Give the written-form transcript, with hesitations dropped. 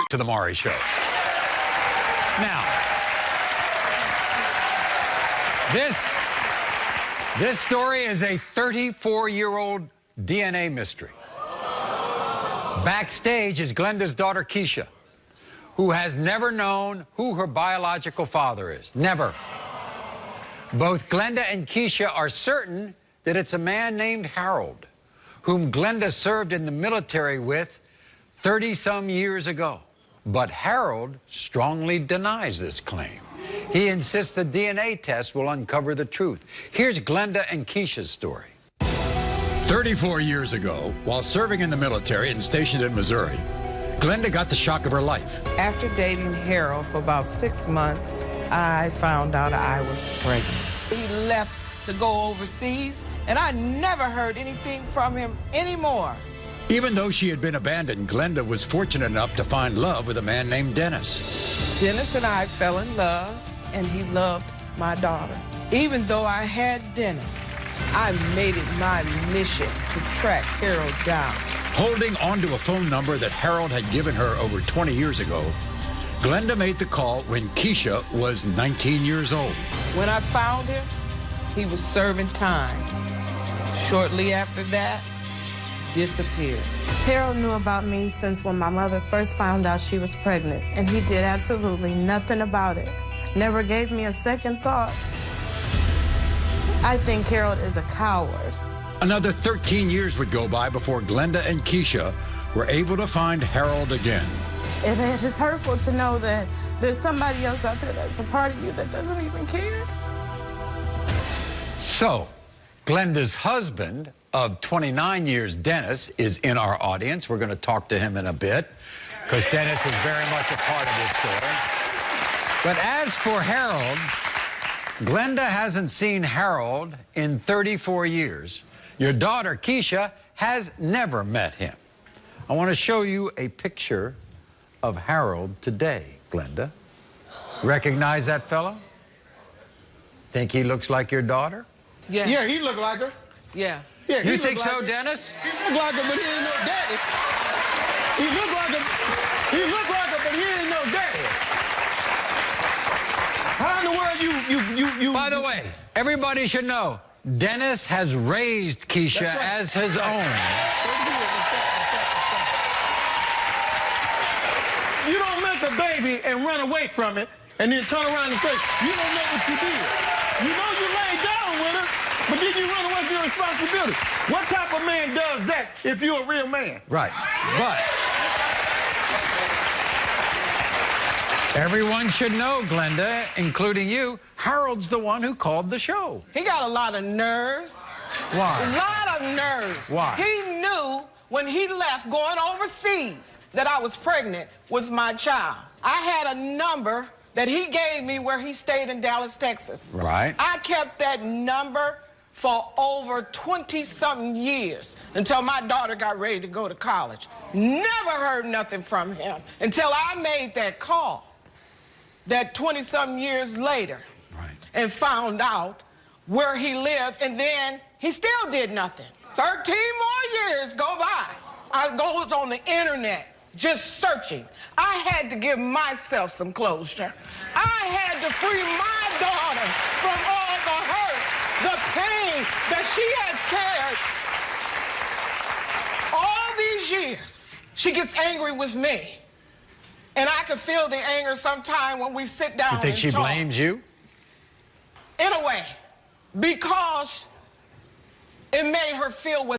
to the Maury Show. Now, this story is a 34-year-old DNA mystery. Backstage is Glenda's daughter, Keisha, who has never known who her biological father is. Never. Both Glenda and Keisha are certain that it's a man named Harold, whom Glenda served in the military with 30-some years ago. But Harold strongly denies this claim. He insists the DNA test will uncover the truth. Here's Glenda and Keisha's story. 34 years ago, while serving in the military and stationed in Missouri, Glenda got the shock of her life. After dating Harold for about 6 months, I found out I was pregnant. He left to go overseas, and I never heard anything from him anymore. Even though she had been abandoned, Glenda was fortunate enough to find love with a man named Dennis. Dennis and I fell in love, and he loved my daughter. Even though I had Dennis, I made it my mission to track Harold down. Holding onto a phone number that Harold had given her over 20 years ago, Glenda made the call when Keisha was 19 years old. When I found him, he was serving time. Shortly after that, disappeared. Harold knew about me since when my mother first found out she was pregnant, and he did absolutely nothing about it. Never gave me a second thought. I think Harold is a coward. Another 13 years would go by before Glenda and Keisha were able to find Harold again. And it is hurtful to know that there's somebody else out there that's a part of you that doesn't even care. So, Glenda's husband of 29 years, Dennis, is in our audience. We're going to talk to him in a bit, because Dennis is very much a part of this story. But as for Harold, Glenda hasn't seen Harold in 34 years. Your daughter, Keisha, has never met him. I want to show you a picture of Harold today, Glenda. Recognize that fellow? Think he looks like your daughter? Yeah. Yeah, he looked like her. Yeah. Yeah, You think so, Dennis? He looked like her, but he ain't no daddy. He looked like her, but he ain't no daddy. How in the world you... By the way, everybody should know, Dennis has raised Keisha as his own. You don't make a baby and run away from it and then turn around and say, you don't know what you did. You know you laid down with her, but then you run away from your responsibility. What type of man does that if you're a real man? Right, but everyone should know, Glenda, including you, Harold's the one who called the show. He got a lot of nerves. Why? A lot of nerves. Why? He knew when he left going overseas that I was pregnant with my child. I had a number that he gave me where he stayed in Dallas, Texas. Right. I kept that number for over 20-something years until my daughter got ready to go to college. Never heard nothing from him until I made that call that 20-something years later. Right. And found out where he lived, and then he still did nothing. 13 more years go by. I goes on the internet just searching. I had to give myself some closure. I had to free my daughter from all the hurt, the pain that she has carried all these years. She gets angry with me. And I can feel the anger sometime when we sit down and talk. You think she blames you? In a way, because it made her feel